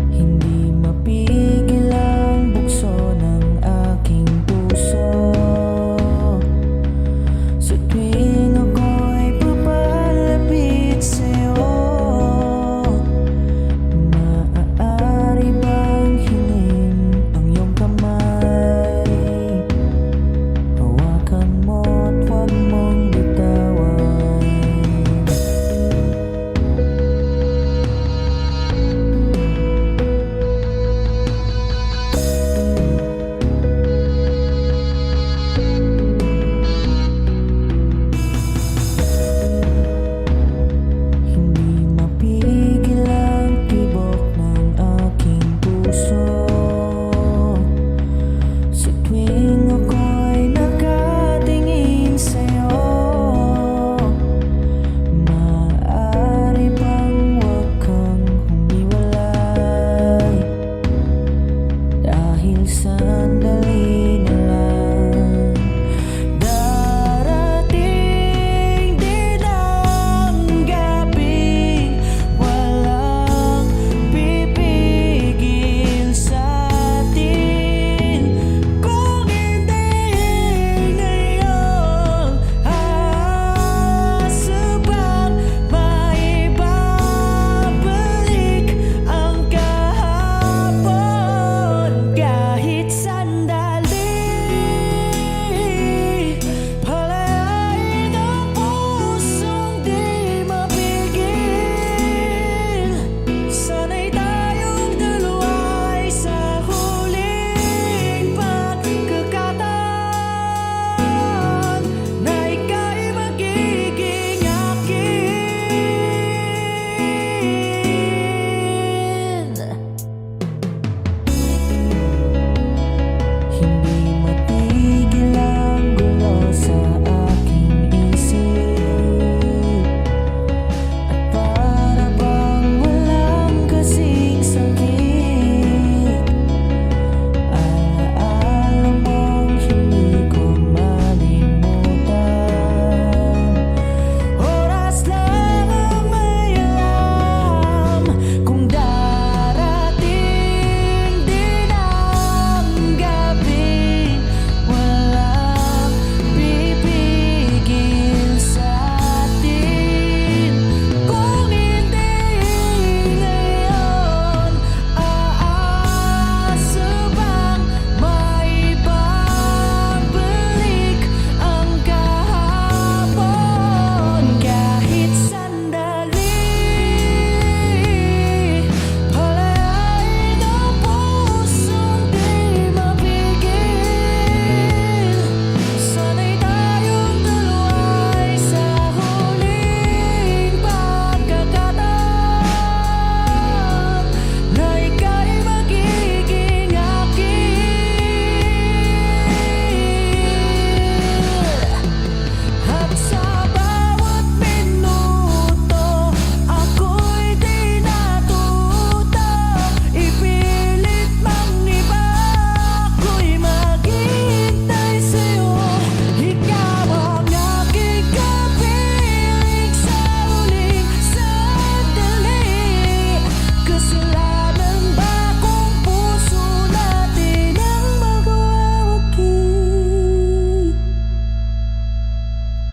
Hindi mapigil ang bukso ng aking puso. Sa tuwing ako'y papalapit sa'yo, maaari bang hingin ang iyong kamay? Hawakan mo't huwag mong bitawan.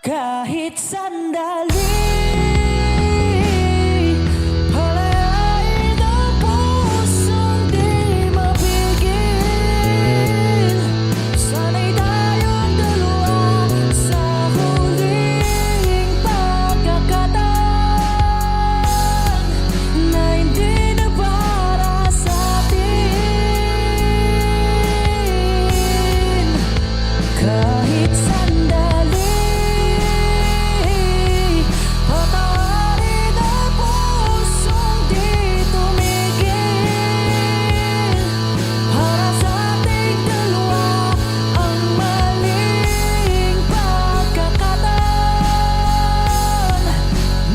Kahit sandali, palayain ang pusong di mapigil. Sana'y tayong dalawa sa huling pagkakataon na hindi na para sa atin. Kahit sandali, patawarin ang pusong di tumigil. Para sa ating dalawa ang maling pagkakataon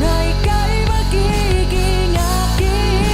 na ika'y magiging akin.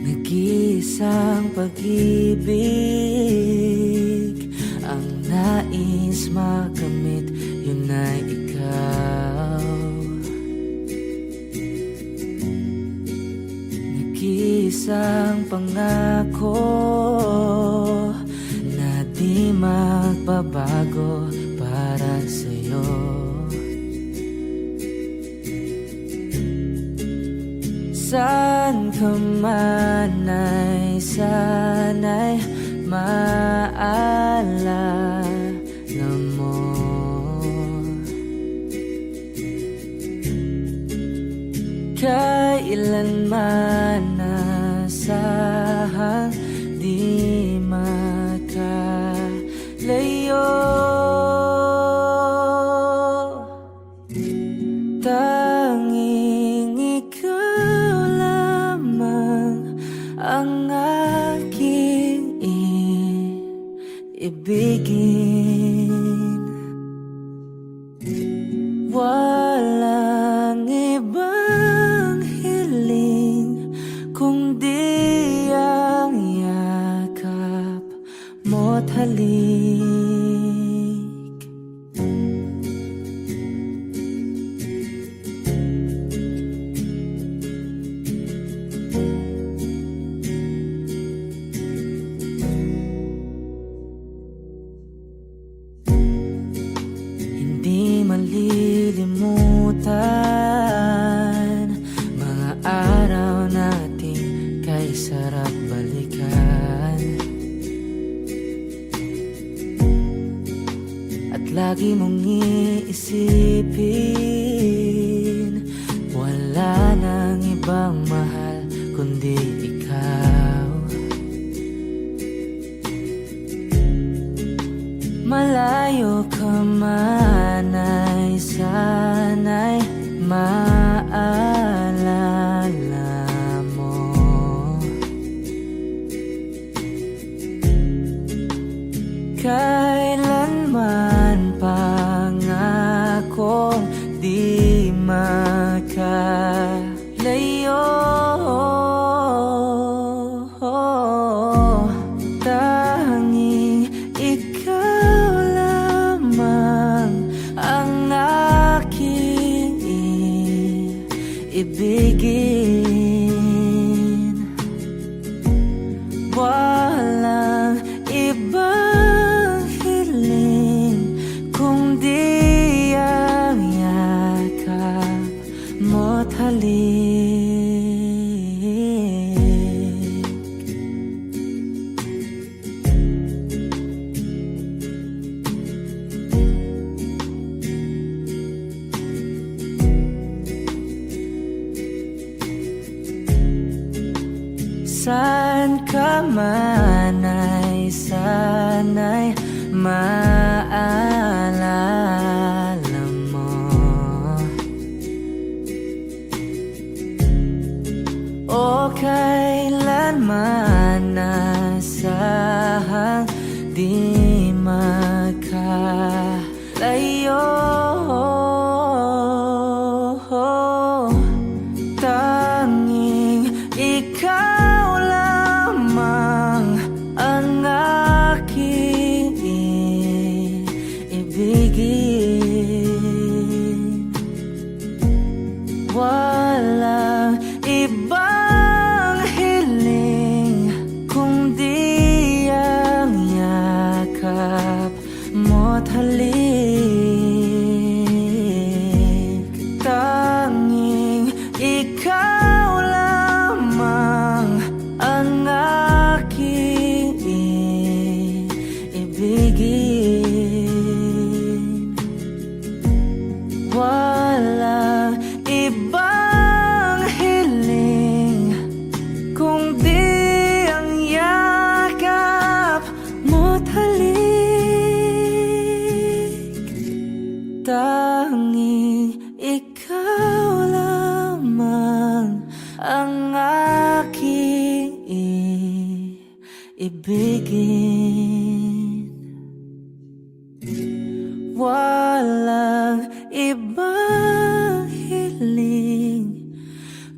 Nag-iisang pag-ibig ang nais makamit, yun ay ikaw. Nag-iisang pangako na di magbabago para sa'yo. Saan ka man ay sana'y maalala mo. Kailanman nasahang di makalayo. Tanging ikaw lamang ang aking ibigin. Walang ibang hiling kundi ang yakap mo't halik. Hindi malilimutan mga araw nating kay sarap balikan. At lagi mong iisipin, wala nang ibang mahal kundi ikaw. Malayo ka man ay sana'y maalala mo. Kailanman pangakong di makalayo. Tanging ikaw lamang ang aking ibigin. Walang ibang hiling kundi ang yakap mo't halik. Saan ka man ay sana'y maalala mo. O kailan man nasahang di magkalayo. Tanging ikaw lamang ang aking ibigin. Walang ibang hiling kundi ang yakap mo't halik. Tanging ikaw lamang ang aking ibigin. Walang ibang hiling kundi ang yakap mo't halik. Tanging ikaw lamang ang aking ibigin. Walang ibang hiling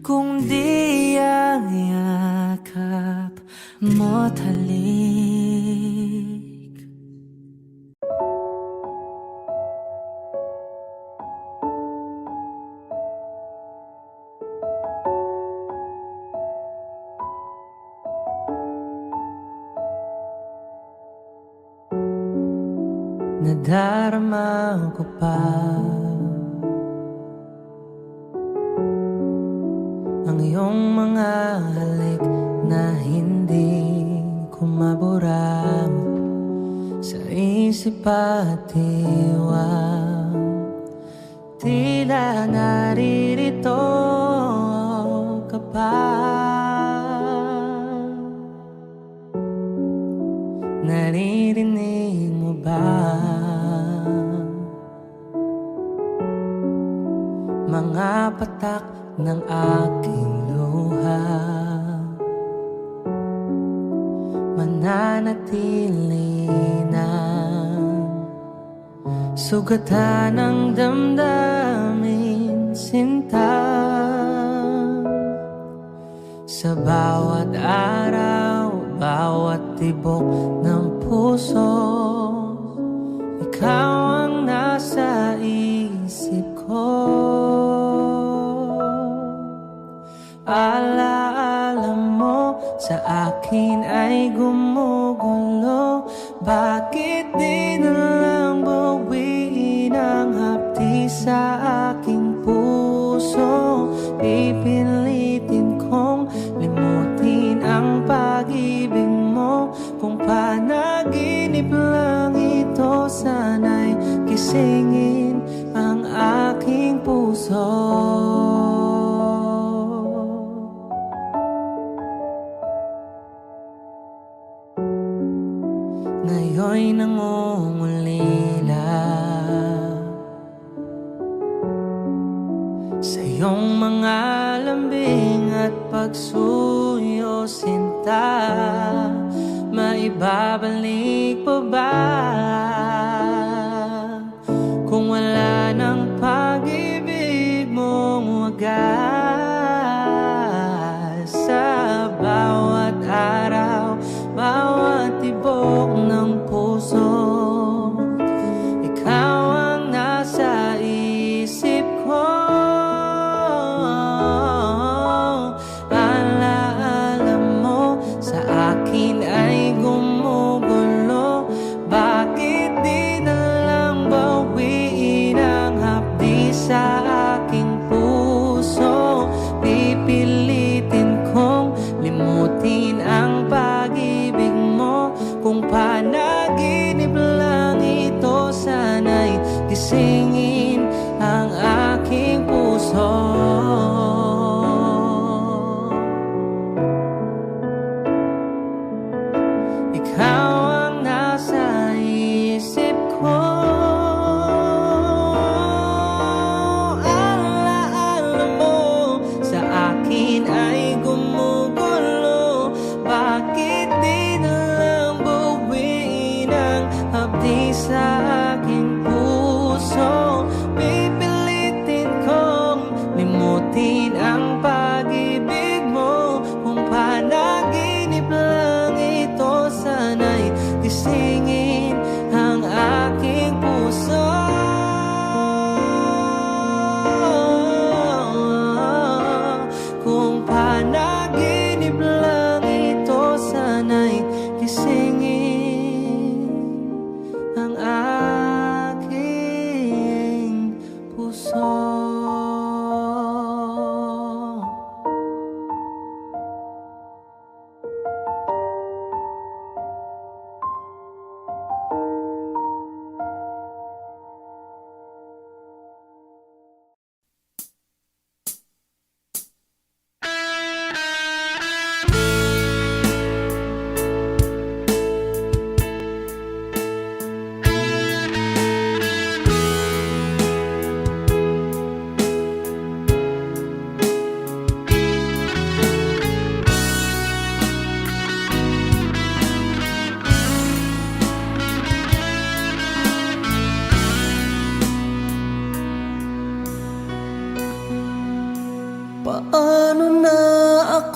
kundi ang yakap mo't halik. Nadarama ko pa ang iyong mga halik na hindi ko mabura sa isip at iwan. Tila naririto ka pa, naririnig mo ba mga patak ng aking luha? Mananatili na sugatan ng damdamin, sinta. Sa bawat araw, bawat tibok ng puso, ikaw ang nasa isip ko. Alaala mo sa akin ay gumugulo. Bakit di na lang bawiin ang hapdi sa aking puso? Pipilitin kong limutin ang pag-ibig mo. Kung panaginip lang ito, sana'y gisingin ang aking puso. Ngayon'y nangungulila sa iyong mga lambing at pagsuyo, sinta. Maibabalik pa ba kung wala ng pag-ibig mong wagas? Sa bawat araw, bawat tibok ng puso, ikaw ang nasa isip ko. Alaala mo sa akin ay gumugulo. Bakit di na lang bawiin ang hapdi sa aking puso?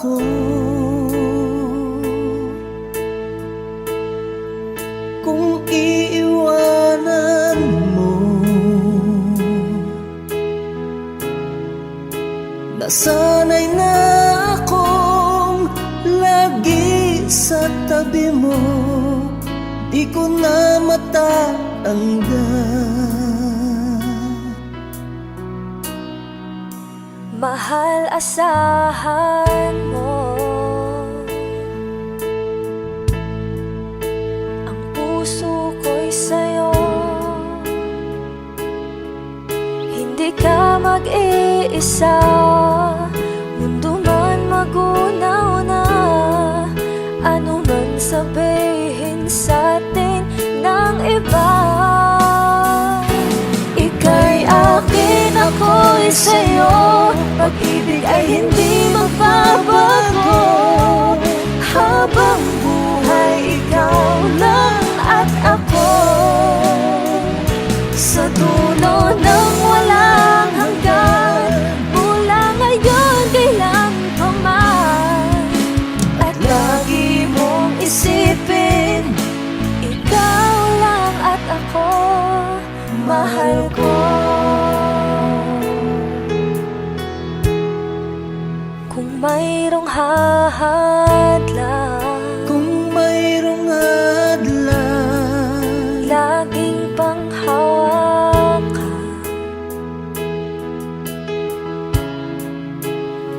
ako? Kung iiwanan mo, nasanay na akong lagi sa tabi mo, di ko na matatanggal. Mahal, asahan mo ang puso ko'y sa'yo. Hindi ka mag-iisa, mundo man magunaw na, ano man sabihin sa'tin ng iba. Ika'y akin, ako'y sa'yo, pag-ibig ay hindi magbabago. Habang buhay, ikaw lang at ako, sa dulo ng walang hanggan, mula ngayon kailan pa man. At lagi mong isipin, ikaw lang at ako, mahal ko. Kung mayroong hahadlang, Kung mayroong hadlang, laging panghawakan,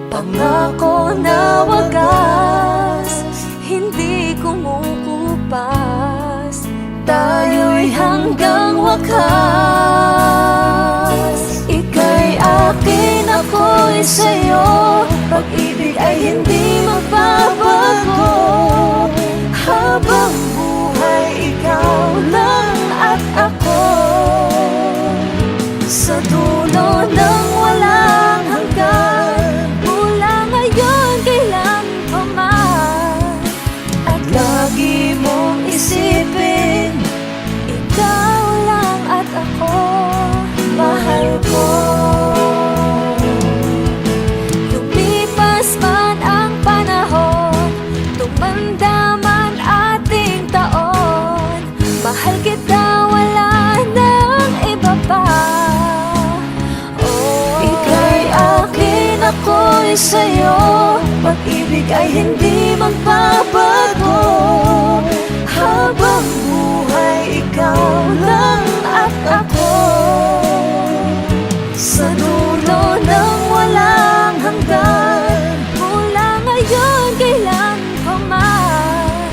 pangako na wagas, hindi kumukupas, tayo'y hanggang wakas. Ika'y akin, ako'y sa'yo, pag-ibig ay hindi magbabago. Habang buhay, ikaw lang at ako, sa dulo ng walang hanggan, mula ngayon kailan pa man. At lagi mong isipin, ikaw lang at ako, mahal ko. Lumipas man ang panahon, tumanda man ating taon, mahal kita, wala nang iba pa. Oh, ika'y akin, ako'y sa'yo, pag-ibig ay hindi magbabago. Habang buhay, ikaw lang at ako, sa dulo ng walang hanggan, mula ngayon kailan pa man.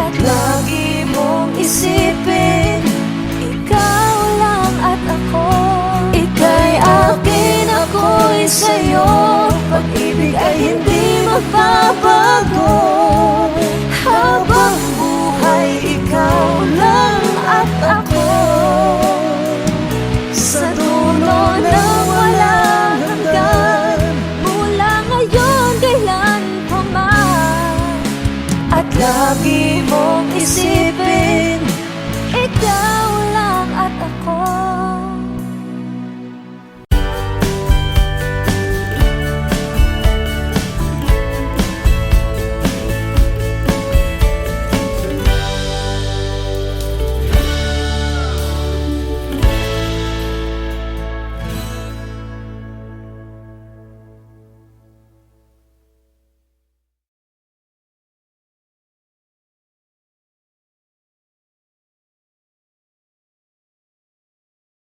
At lagi mong isipin, ikaw lang at ako. Ika'y akin, ako'y sa'yo, pag-ibig ay hindi magbabago. Habang buhay, ikaw lang at ako, sa dulo ng walang hanggan, mula ngayon kailan pa man. At lagi mong isipin,